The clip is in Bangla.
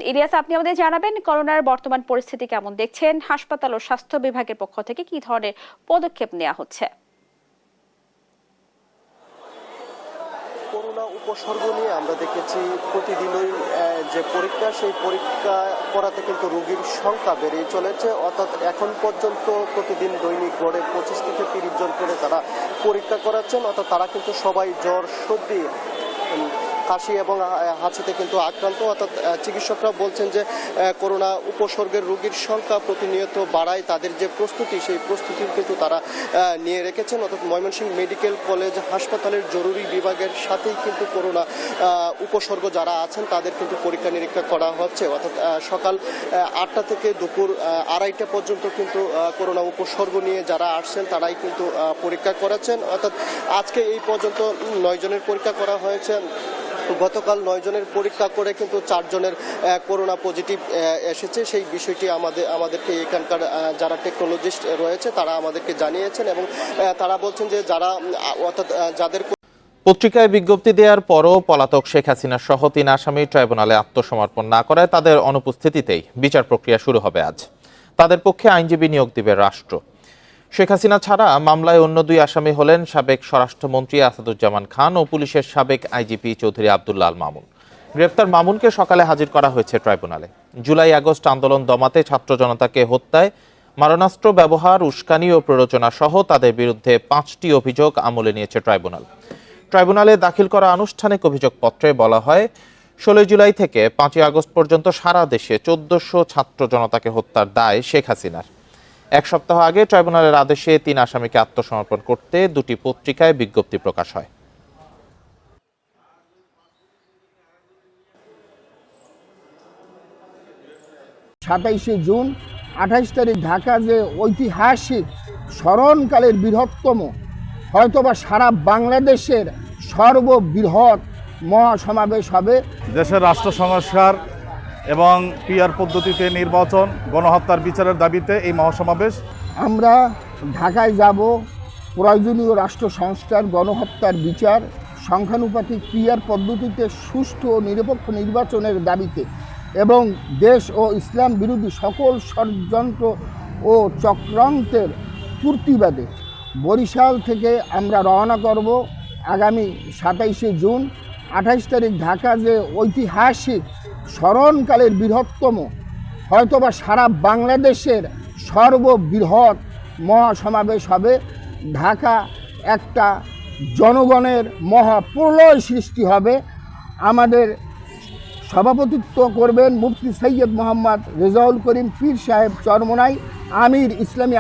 ইলিয়াস, আপনি আমাদের জানাবেন করোনার বর্তমান পরিস্থিতি কেমন দেখছেন, হাসপাতাল ও স্বাস্থ্য বিভাগের পক্ষ থেকে কি ধরনের পদক্ষেপ নেওয়া হচ্ছে? করোনা উপসর্গ নিয়ে আমরা দেখেছি প্রতিদিনই যে পরীক্ষা, সেই পরীক্ষা করাতে কিন্তু রোগীর সংখ্যা বেড়েই চলেছে। অর্থাৎ এখন পর্যন্ত প্রতিদিন দৈনিক গড়ে 25 থেকে 30 জন করে তারা পরীক্ষা করাচ্ছেন। অর্থাৎ তারা কিন্তু সবাই জ্বর, সর্দি, কাশি এবং হাঁচিতে কিন্তু আক্রান্ত। অর্থাৎ চিকিৎসকরা বলছেন যে করোনা উপসর্গের রোগীর সংখ্যা প্রতিনিয়ত বাড়ায়। তাদের যে প্রস্তুতি, সেই প্রস্তুতি কিন্তু তারা নিয়ে রেখেছেন। অর্থাৎ ময়মনসিংহ মেডিকেল কলেজ হাসপাতালের জরুরি বিভাগের সাথেই কিন্তু করোনা উপসর্গ যারা আছেন তাদের কিন্তু পরীক্ষা নিরীক্ষা করা হচ্ছে। অর্থাৎ সকাল 8টা থেকে দুপুর 2:30 পর্যন্ত কিন্তু করোনা উপসর্গ নিয়ে যারা আসছেন তারাই কিন্তু পরীক্ষা করাচ্ছেন। অর্থাৎ আজকে এই পর্যন্ত 9 জনের পরীক্ষা করা হয়েছে। গতকাল 9 জনের পরীক্ষা করে কিন্তু 4 জনের করোনা পজিটিভ এসেছে। সেই বিষয়টি আমাদেরকে এখানকার যারা টেকনোলজিস্ট রয়েছে তারা আমাদেরকে জানিয়েছেন এবং তারা বলছেন যে যারা অর্থাৎ যাদের পত্রিকায় বিজ্ঞপ্তি দেওয়ার পরও পলাতক শেখ হাসিনা সহ 3 আসামি ট্রাইব্যুনালে আত্মসমর্পণ না করায় তাদের অনুপস্থিতিতেই বিচার প্রক্রিয়া শুরু হবে আজ। তাদের পক্ষে আইনজীবী নিয়োগ দিবে রাষ্ট্র। শেখ হাসিনা ছাড়া মামলায় অন্য 2 আসামি হলেন সাবেক স্বরাষ্ট্রমন্ত্রী আসাদুজ্জামান খান ও পুলিশের সাবেক আইজিপি চৌধুরী আব্দুল্লাহ আল মামুন। গ্রেপ্তার মামুনকে সকালে হাজির করা হয়েছে ট্রাইব্যুনালে। জুলাই আগস্ট আন্দোলন দমাতে ছাত্র জনতাকে হত্যায়, মারণাস্ত্র ব্যবহার, উস্কানি ও প্ররোচনা সহ তাদের বিরুদ্ধে 5টি অভিযোগ আমলে নিয়েছে ট্রাইব্যুনাল। ট্রাইব্যুনালে দাখিল করা আনুষ্ঠানিক অভিযোগপত্রে বলা হয় 16 জুলাই থেকে 5 আগস্ট পর্যন্ত সারা দেশে 1400 ছাত্র জনতাকে হত্যার দায় শেখ হাসিনার। 1 সপ্তাহ আগে ট্রাইব্যুনালের আদেশে 3 আসামিকে আত্মসমর্পণ করতে 2টি পত্রিকায় বিজ্ঞপ্তি প্রকাশ হয়। 27 জুন 28 তারিখ ঢাকা যে ঐতিহাসিক স্মরণকালের বৃহত্তম, হয়তোবা সারা বাংলাদেশের সর্ববৃহৎ মহাসমাবেশ হবে। দেশের রাষ্ট্র সংস্কার এবং পিআর পদ্ধতিতে নির্বাচন, গণহত্যার বিচারের দাবিতে এই মহাসমাবেশ। আমরা ঢাকায় যাব প্রয়োজনীয় রাষ্ট্র সংস্কার, গণহত্যার বিচার, সংখ্যানুপাতিক পিআর পদ্ধতিতে সুষ্ঠু ও নিরপেক্ষ নির্বাচনের দাবিতে এবং দেশ ও ইসলাম বিরোধী সকল ষড়যন্ত্র ও চক্রান্তের প্রতিবাদে বরিশাল থেকে আমরা রওনা করব আগামী 27 জুন। 28 তারিখ ঢাকা যে ঐতিহাসিক স্মরণকালের বৃহত্তম, হয়তোবা সারা বাংলাদেশের সর্ববৃহৎ মহাসমাবেশ হবে। ঢাকা একটা জনগণের মহাপ্রলয় সৃষ্টি হবে। আমাদের সভাপতিত্ব করবেন মুফতি সৈয়দ মোহাম্মদ রেজাউল করিম পীর সাহেব চরমোনাই, আমির ইসলামী